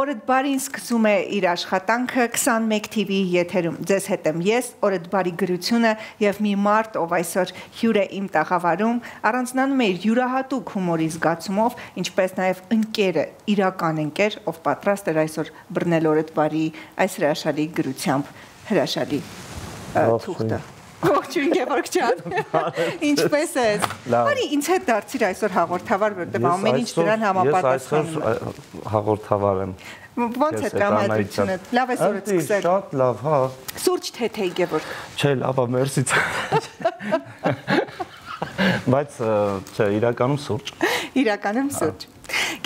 Օրդ բարին սկսում է իր աշխատանքը 21 TV եթերում։ Ձեզ հետ եմ ես, օրդ բարի գրությունը եւ մի մարդ, ով այսօր հյուր է իմ տաղավարում, առանձնանում է իր յուրահատուկ հումորի զգացումով, ինչպես նաեւ ընկերը, իրական ընկեր, ով պատրաստ էր այսօր բռնել օրդ բարի այս հրաշալի գրությամբ, հրաշալի թուղթը։ Ողջույն Գևորգ ջան։ Ինչպես ես։ Բարի ինձ հետ դարձիր այսօր հաղորդավար, որտեղ ամեն ինչ դրան համապատասխանում է։ Ես այսօր հաղորդավար եմ։ Ո՞նց է տրամադրությունը։ Լավ է օրը սկսել։ Շատ լավ, հա։ Սուրճ թե Գևորգ։ Չէ, լավ է, մերսի։ Բայց չէ, իրականում սուրճ։ Իրականում սուրճ։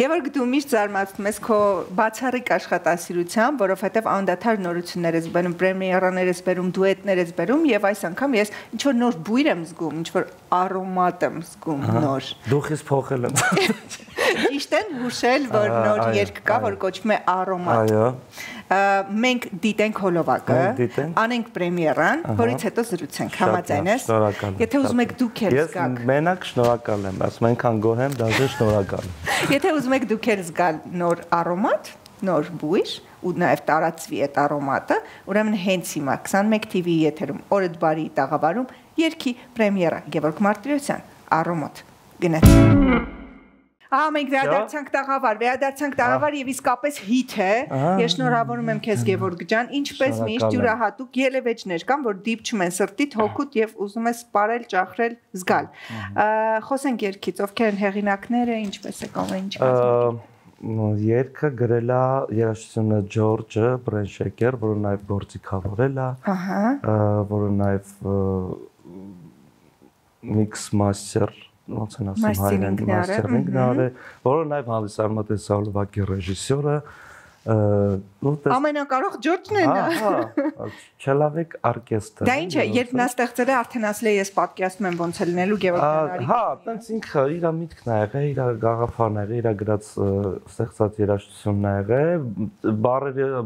Գևորգ, դու միշտ զարմացնում ես քո բացառիկ աշխատասիրությամբ, որովհետև անդադար նորություններ ես բերում, պրեմիերաներ ես բերում, դուետներ ես բերում եւ այս անգամ ես ինչ որ նոր բույր եմ զգում, ինչ որ արոմատ եմ զգում նոր։ Դուխից փոխել եմ։ Ճիշտ են հուշել, որ նոր երգ կա, որ կոչվում է Արոմատ։ Այո։ Մենք դիտենք հոլովակը, անենք պրեմիերան, որից հետո զրուցենք, համաձայն ես։ Եթե ուզում եք դուք էլ զգաք։ Ես մենակ շնորհակալ եմ, ասում ենքան գոհ եմ, դաժե շնորհակալ։ Եթե ուզում եք դուք էլ զգալ նոր արոմատ, նոր բույր ու նաև տարածվի այդ արոմատը, ուրեմն հենց հիմա 21 TV եթերում օրդ բարի տաղավարում երգի պրեմիերա Գևորգ Մարտիրոսյան Արոմատ գնացինք։ Մենք վերադարձանք տաղավար եւ իսկապես հիթ է։ Ես շնորհավորում եմ քեզ Գևորգ ջան, ինչպես միշտ յուրահատուկ ելևէջներ կան, որ դիպչում են սրտիդ հոգուտ եւ ուզում ես սպարել, ճախրել, զգալ։ Խոսենք երգից, ովքեր են հեղինակները, ինչպես է կամ ինչ կազմակերպ։ Երգը գրել է երաժշտությունը Ջորջը Բրենշեկեր, որը նաեւ գործիքավորել է, որը նաեւ mix master ոնց են ասում հայերեն մաստերինգները, որը նաև հանդիսանում է տեսահոլովակի ռեժիսորը, ամենակարող Ջորջն է նա։ Հա, Չելավիկ օրկեստր։ Դա ինչ է, երբ նա ստեղծել է, արդեն ասել է ես պատկերացնում եմ ոնց է լինելու Գևորգ։ Հա, տենց ինքը իր միտքն ա եղել, իր գաղափարները, իր գրած ստեղծած երաժշտությունն ա եղել,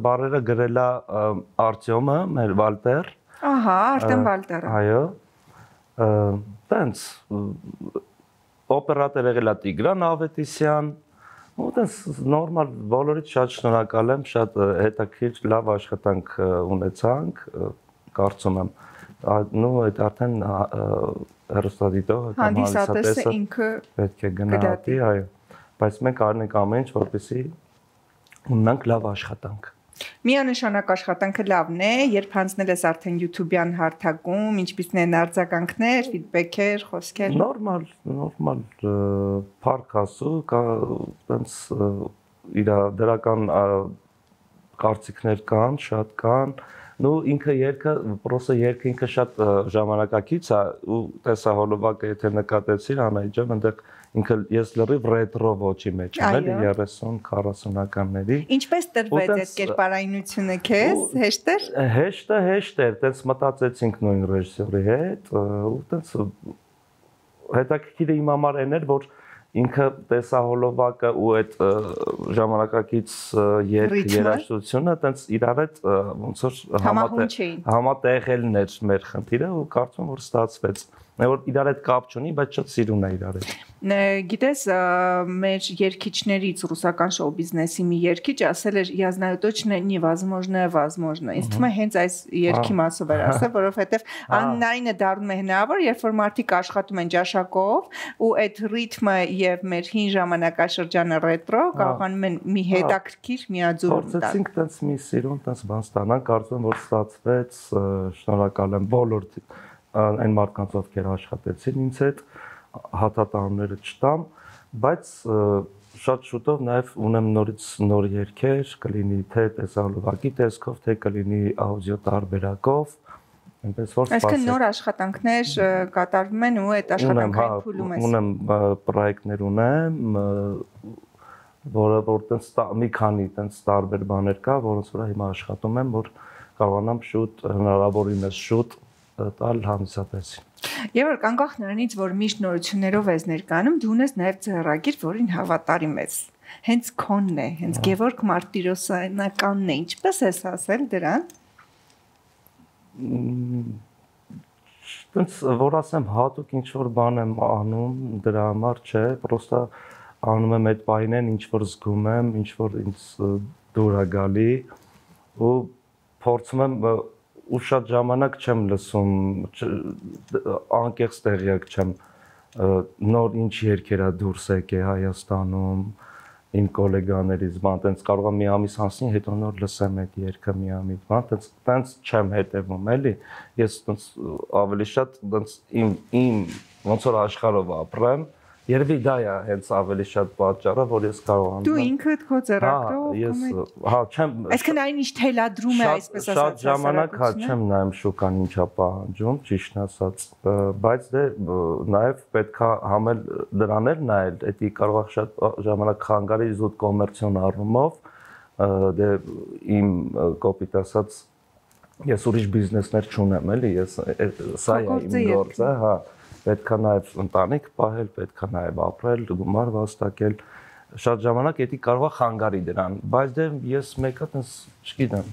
բառերը գրել է Արտյոմը, մեր Վալտեր։ Ահա, Արտեմ Վալտերը։ Այո։ Տենց օպերատոր եղել է Տիգրան Ավետիսյան, ու տենց նորմալ բոլորից շատ շնորհակալ եմ, շատ հետաքրքիր լավ աշխատանք ունեցանք, կարծում եմ, նո այդ արդեն հեռուստադիտողը կամ հանդիսատեսը ինքը պետք է գնահատի, այո, բայց մենք արել ենք ամեն ինչ, որպեսզի ունենանք լավ աշխատանք։ Միանշանակ աշխատանքը լավն է, երբ հանձնել ես արդեն YouTube-յան հարթակում, ինչպիսին են արձագանքներ, ֆիդբեքեր, խոսքեր։ Նորմալ փառք ասու, տենց իր դրական կարծիքներ կան, շատ կան։ Նու ինքը երգը, պրոսը երգը ինքը շատ ժամանակակից է ու տեսահոլովակը եթե նկատեցիր Անահիտ ջան, այնտեղ ինքը ես լրիվ ռետրո ոճի մեջ եմ, էլի 30-40-ականների։ Ինչպես տրվեց այդ կերպարայնությունը քեզ, հեշտ էր։ Հեշտ էր, տենց մտածեցինք նույն ռեժիսորի հետ, ու տենց հետաքրքիրը իմ համար այն էր, որ ինքը տեսահոլովակը ու այդ ժամանակակից երաժշտությունը տենց իրար հետ ոնց որ համատեղելն էր մեր խնդիրը ու կարծում որ ստացվեց։ Որ իրար հետ կապ չունի, բայց շատ սիրուն է իրար հետ։ Գիտես, մեր երգիչներից ռուսական շոու բիզնեսի մի երգիչ ասել էր «Я знаю точно невозможное возможно»։ Ինձ թվում է հենց այս երգի մասով էր ասել, որովհետև աննայինը դառնում է հնարավոր, երբ որ մարդիկ աշխատում են ճաշակով ու այդ ռիթմը եւ մեր հին ժամանակաշրջանը ռետրո կարողանում են մի հետաքրքիր միաձուլում տալ։ Փորձեցինք տենց մի սիրուն տենց բան ստանալ, կարծում որ ստացվեց, շնորհակալ եմ բոլոր այն մարդկանց, ովքեր աշխատեցին ինձ հետ, հատատանումները չտամ, բայց շատ շուտով նաև ունեմ նորից նոր երգեր, կլինի թե տեսահոլովակի տեսքով, թե կլինի աուդիո տարբերակով, այնպես որ սպասեք։ Այսինքն նոր աշխատանքներ կատարվում են ու այդ աշխատանքային փուլում ես։ Ունեմ պրոյեկտներ ունեմ, որը մի քանի տենց տարբեր բաներ կա, որոնց վրա հիմա աշխատում եմ, որ կարողանամ շուտ, հնարավորինս շուտ տալ հանդիսատեսին։ Եվ անկախ նրանից, որ միշտ նորություններով ես ներկայանում, դու ունես նաև ձեռագիր, որին հավատարիմ ես։ Հենց քոնն է, հենց Գևորգ Մարտիրոսյանն է, ինչպես ես ասել դրան։ Տենց որ ասեմ հատուկ ինչ որ բան եմ անում դրա համար չէ, պրոստը անում եմ այդ բանին, ինչ որ զգում եմ, ինչ որ ինձ դուր է գալի ու փորձում եմ ու շատ ժամանակ չեմ լսում անկեղծ տեղյակ չեմ նոր ինչ երգերա դուրս եկե Հայաստանում իմ գոլեգաներից բան տենց կարող եմ մի ամիս անցնի հետո նոր լսեմ այդ երգը մի ամիս բան տենց չեմ հետևում էլի ես տենց ավելի շատ տենց իմ ոնց որ աշխարհով ապրեմ Երևի դա է հենց ավելի շատ պատճառը, որ ես կարողանում եմ։ Դու ինքդ քո ձեռագրով չեմ։ Այսինքն այնինչ թելադրում է այսպես ասած։ Շատ ժամանակ չեմ նայում շուկան ինչա պահանջում, ճիշտն ասած, բայց դե նաև պետքա համել դրան էլ նայել, դա կարող է շատ ժամանակ խանգարի զուտ կոմերցիոն առումով, դե իմ կոպիտ ասած ես ուրիշ բիզնեսներ չունեմ, էլի, ես սա է իմ գործը, հա պետքա նաև ընտանիք պահել, պետքա նաև ապրել, գումար վաստակել, շատ ժամանակ դա կարող է խանգարի դրան, բայց դե ես մեկը տես չգիտեմ,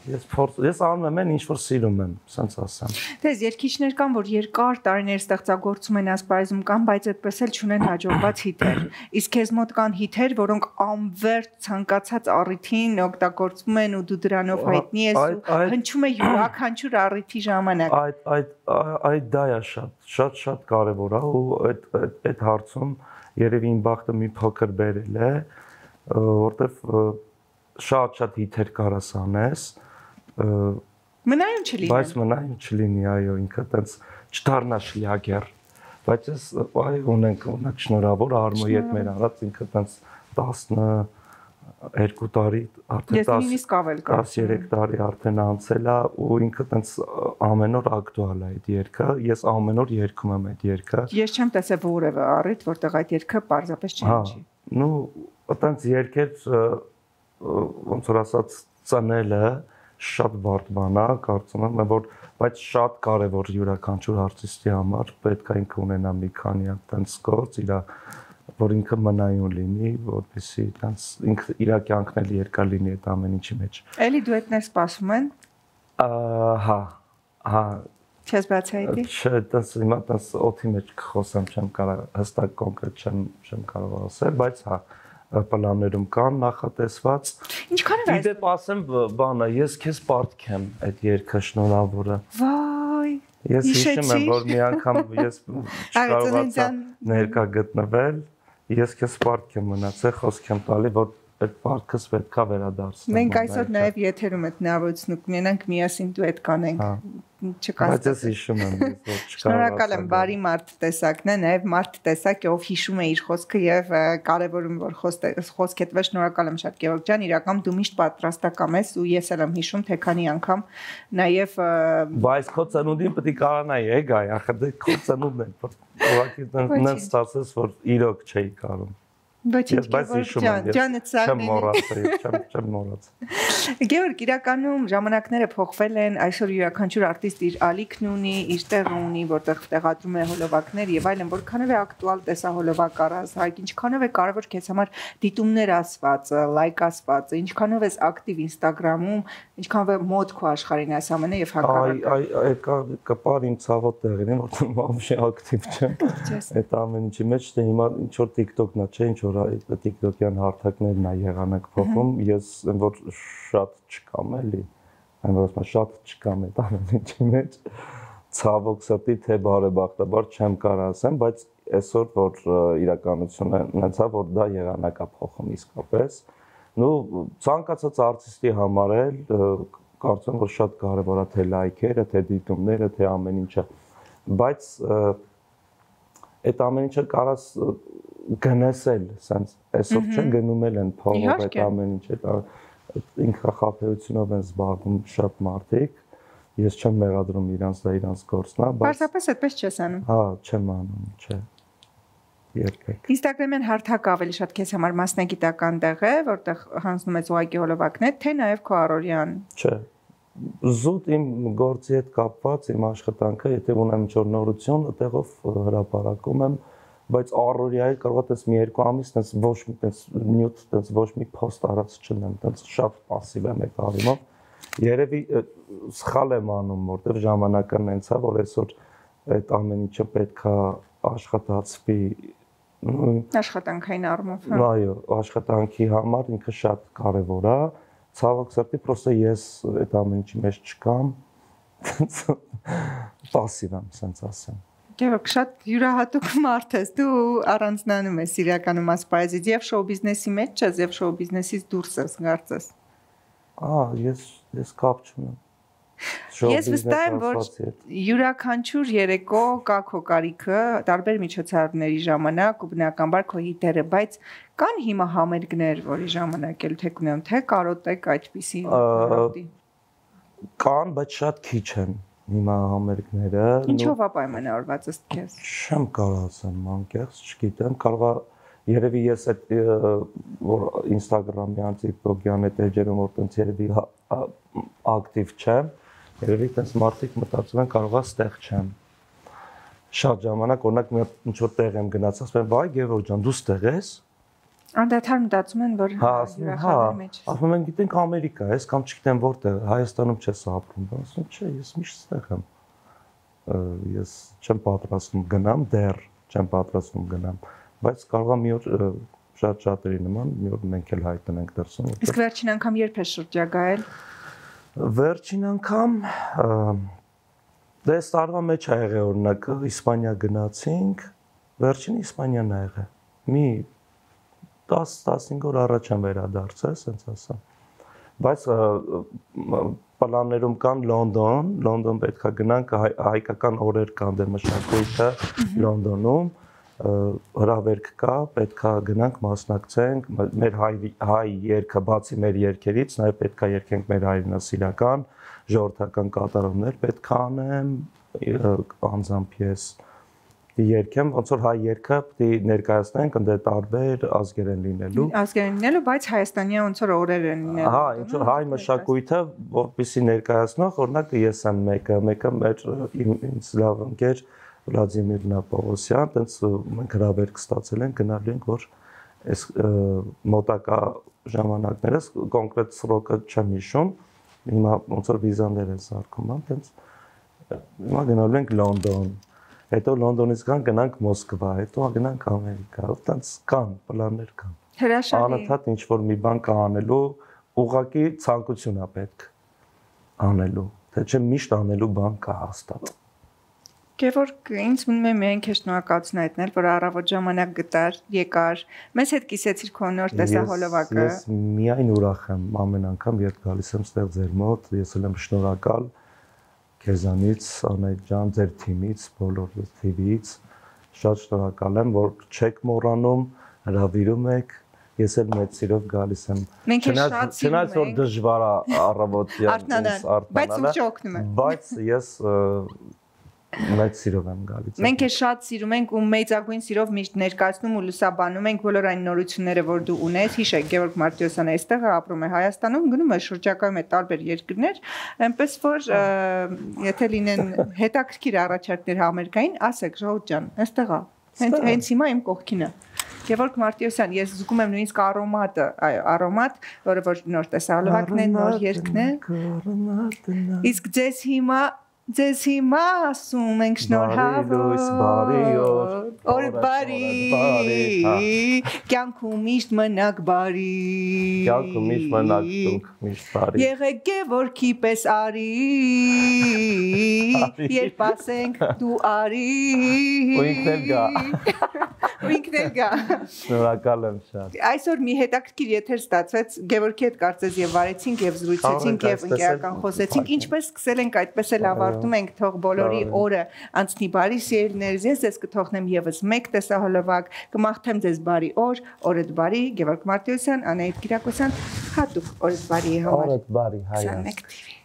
ես անում եմ այն ինչ որ սիրում եմ, ասենց ասեմ։ Դες երգիչներ կան, որ երկար տարիներ ստեղծագործում են ասպարեզում կան, բայց այդպես էլ չունեն հաջողված հիթեր։ Իսկ քեզ մոտ կան հիթեր, որոնք անվերջ ցանկացած առիթին օգտագործվում են ու դու դրանով հայտնի ես ու հնչում է յուրաքանչյուր առիթի ժամանակ։ Այդ դա է շատ կարևոր է ու այդ հարցում երևի իմ բախտը մի փոքր բերել է, որտեվ շատ հիթեր կարաս անես Մնայուն չլինի։ Բայց մնայուն չլինի, այո, ինքը տենց չդառնա շլյագեր։ Բայց ես ունենք շնորհավոր Արմոյի հետ մեր առած ինքը տենց 12 տարի, արդեն 13 տարի արդեն անցել է ու ինքը տենց ամեն օր ակտուալ է այդ երգը։ Ես ամեն օր երգում եմ այդ երգը։ Ես չեմ տեսել որևէ առիթ, որտեղ այդ երգը պարզապես չհնչի։ Նու տենց երգեր ոնց որ ասած ծնելը շատ բարդ բան է, կարծում եմ, բայց շատ կարևոր յուրաքանչյուր արտիստի համար պետք է ինքը ունենա մի քանի տենց գործ, որ ինքը մնայուն լինի, որպեսզի տենց ինքը իր կյանքն էլ երկար լինի այդ ամեն ինչի մեջ։ Էլի դուետներ սպասում են։ Հա։ Չես բացահայտի։ Չէ, տենց հիմա տենց օդի մեջ կխոսեմ, չեմ կարող հստակ կոնկրետ չեմ կարող ասել, բայց հա պլաններում կան նախատեսված։ Ինչքան է Իդեպ ասեմ բանը, ես քեզ պարտքեմ այդ երգը շնորհավորը։ Վայ։ Ես հիշում եմ, որ մի անգամ ես չկարողացա ներկա գտնվել, ես քեզ պարտքեմ մնացել, խոսք եմ տալի, որ այդ պարտքս պետքա վերադարձնեմ։ Մենք այսօր նաև եթերում այդ հնարավորություն կունենանք միասին դուետ կանենք։ Բայց ես հիշում եմ, որ չկարողացա։ Շնորհակալ եմ, բարի մարդ տեսակն է, նաև մարդ տեսակ է, ով հիշում է իր խոսքը եւ կարևորում որ խոսք հետվե շնորհակալ եմ շատ Գևորգ ջան, իրական դու միշտ պատրաստական ես ու ես էլ եմ հիշում թե քանի անգամ նաև Բայց քո ծնունդին պետք է կարողանայի գայ, ախր դե քո ծնունդն է, ուղղակի նենց ստացես որ իրոք չէի կարող։ Բայց ջանը չեմ մոռացել։ Գևորգ, իրականում ժամանակները փոխվել են, այսօր յուրաքանչյուր արտիստ իր ալիքն ունի, իր տեղը ունի, որտեղ տեղադրում է հոլովակներ եւ այլն, որքանով է ակտուալ տեսահոլովակ առած, հայք, ինչքանով է կարևոր քեզ համար դիտումներ ասված, լայք ասված, ինչքանով ես ակտիվ Instagram-ում, ինչքանով է մոդ քո աշխարհին այս ամենը եւ հակառակը։ Կպար իմ ցավոտ տեղին, որտեղ вообще ակտիվ չեմ։ Այդ ամեն ինչի մեջ դե հիմա ինչ որ TikTok-ն է, չէ, ինչ որ TikTok-յան հարթակներն է եղանակ փոխում, ես որ շատ չկամ էլի, այն որ շատ չկամ այդ ամեն ինչի մեջ, ցավոք սրտի թե բարեբախտաբար չեմ կարող ասեմ, բայց այսօր որ իրականությունը ունեցա, որ դա եղանակ է փոխում իսկապես, նու ցանկացած արտիստի համար էլ կարծում որ շատ կարևոր է թե լայքերը, թե դիտումները, թե ամեն ինչը, բայց այդ ամեն ինչը կարաս գնեսել, սենց այսօր չէ գնում են փողով այդ ամեն ինչը, ինքը խաբեությունով են զբաղվում շատ մարդիկ, ես չեմ մեղադրում իրանց դա իրանց գործն է, բայց պարզապես այդպես չես անում։ Հա, չեմ անում, չէ։ Երբեք։ Instagram-յան հարթակը ավելի շատ քեզ համար մասնագիտական տեղ է, որտեղ հանձնում ես ուղղակի հոլովակներ, թե նաև քո առօրյան։ Չէ։ Զուտ իմ գործի հետ կապված իմ աշխատանքը, եթե ունեմ ինչ-որ նորություն, այդտեղով հրապարակում եմ, բայց առօրյայի կարող է մի երկու ամիս տես ոչ մի տես նյութ, տես ոչ մի post արած չունեմ, տես շատ пассив եմ այդ առումով։ Երևի սխալ եմ անում, որտեղ ժամանակը նենց է, որ այսօր այդ ամեն ինչը պետքա աշխատացվի Աշխատանքային առումով, Այո, աշխատանքի համար ինքը շատ կարևոր է։ Ցավոք սրտի, պրոստը ես այդ ամեն ինչի մեջ չկամ։ Պասիվ եմ, ասենց ասեմ։ Գևորգ, շատ յուրահատուկ մարդ ես, դու առանձնանում ես իրականում ասպարեզից եւ շոու բիզնեսի մեջ չես եւ շոու բիզնեսից դուրս ես, կարծես։ Ես կապ չունեմ։ Ես վստահ եմ, որ յուրաքանչյուր երեկո կա քո կարիքը տարբեր միջոցառումների ժամանակ ու բնականաբար քո հիտերը, բայց կան հիմա համերգներ, որի ժամանակ էլ թե կունեմ, թե կարոտեք այդպիսի ռոդի։ Կան, բայց շատ քիչ են հիմա համերգները։ Ինչով է պայմանավորված ըստ քեզ։ Չեմ կարող ասեմ, անկեղծ, չգիտեմ, կարող է երևի ես այդ որ Instagram-յան, TikTok-յան այդ էջերում որ տենց երևի ակտիվ չեմ, երևի տենց մարդիկ մտածում են կարող է ստեղ չեմ։ Շատ ժամանակ օրինակ մի ինչ-որ տեղ եմ գնաց, ասում են՝ «Վայ, Գևորգ ջան, դու ստեղ ես»։ Անդադար մտածում են, որ յուրախանների մեջ։ Ասում են, գիտենք Ամերիկա ես կամ չգիտեմ որտեղ, Հայաստանում չես ապրում, ասում չէ, ես միշտ ստեղ եմ։ Ես չեմ պատրաստվում գնամ, դեռ չեմ պատրաստվում գնամ, բայց կարող է մի օր շատ-շատերի նման մի օր մենք էլ հայտնենք դրսում։ Իսկ վերջին անգամ երբ ես շրջագայել։ Վերջին անգամ դες տարվա մեջ ա եղել օրինակ Իսպանիա գնացինք, վերջին Իսպանիան ա եղել։ Մի 10-15 օր առաջ եմ վերադարձել, ասենց ասեմ։ Բայց պլաններում կան Լոնդոն պետքա գնանք, հայկական օրեր կան դե մշակույթը Լոնդոնում, հրավերք կա, պետքա գնանք մասնակցենք, մեր հայ երգը բացի մեր երգերից, նաև պետքա երգենք մեր հայրենասիրական, ժողովրդական կատարումներ պետքա անեմ, անձամբ ես երգեմ, ոնց որ հայ երգը պետք է ներկայացնենք, ընդ տարբեր ազգեր են լինելու։ Ազգեր են լինելու, բայց հայաստանյան ոնց որ օրեր են լինելու։ Հա, ինչ որ հայ մշակույթը, որպեսզի ներկայացնող, օրինակ ես եմ մեկը մեր ինձ լավ ընկեր Վլադիմիր Պողոսյան, տենց մենք հրավերք ստացել ենք, գնալու ենք, որ այս մոտակա ժամանակներս կոնկրետ սրոկը չեմ հիշում, հիմա ոնց որ վիզաներ են սարքում, տենց հիմա գնալու ենք Լոնդոն, հետո Լոնդոնից գնանք Մոսկվա, հետո գնանք Ամերիկա, տենց կան, պլաններ կան։ Հրաշալի։ Անընդհատ ինչ որ մի բան կա անելու, ուղղակի ցանկություն է պետք անելու, թե չէ միշտ անելու բան կա հաստատ։ Գևորգ, ինձ մնում է միայն քեզ շնորհակալություն հայտնել, որ առավոտ ժամանակ գտար, եկար, մեզ հետ կիսեցիր քո նոր տեսահոլովակը։ Ես միայն ուրախ եմ ամեն անգամ, երբ գալիս եմ ստեղ ձեր մոտ, ես էլ եմ շնորհակալ քեզանից, Անետ ջան, ձեր թիմից, բոլոր թիմից, շատ շնորհակալ եմ, որ չեք մոռանում, հրավիրում եք, ես էլ մեծ սիրով գալիս եմ։ Չնայած որ դժվար է առավոտյան արտանալ, բայց ուժ օգնում է։ Բայց ես մեծ սիրով եմ գալիս։ Մենք էլ շատ սիրում ենք ու մեծագույն սիրով միշտ ներկայացնում ու լուսաբանում ենք բոլոր այն նորությունները, որ դու ունես։ Հիշեք, Գևորգ Մարտիրոսյանը այստեղ է ապրում է Հայաստանում, գնում է շրջակայում է տարբեր երկրներ, այնպես որ եթե լինեն հետաքրքիր առաջարկներ համերգային, ասեք, Ժողովուրդ ջան, այստեղ է։ Հենց հիմա իմ կողքին է։ Գևորգ Մարտիրոսյան, ես զգում եմ նույնիսկ արոմատը, այո, արոմատ, որը որ նոր տեսահոլովակն է, նոր երգն է։ Իսկ Ձեզ հիմա ասում ենք շնորհավոր, օր բարի, կյանքում միշտ մնաք բարի, կյանքում միշտ մնաք դուք միշտ բարի, եղեք Գևորգի պես արի, երբ ասենք դու արի, ու ինքն էլ գա, շնորհակալ եմ շատ։ Այսօր մի հետաքրքիր եթեր ստացվեց, Գևորգի հետ կարծես եւ վարեցինք եւ զրուցեցինք եւ ընկերական խոսեցինք, ինչպես սկսել ենք այդպես էլ ավարտում ենք, թող բոլորի օրը անցնի բարի սիրելիներս, ես ձեզ կթողնեմ եւս մեկ տեսահոլովակ, կմաղթեմ ձեզ բարի օր, օրդ բարի, Գևորգ Մարտիրոսյան, Անահիտ Կիրակոսյան, հատուկ օրդ բարի համար։ Օրդ բարի, հայ։ 21 TV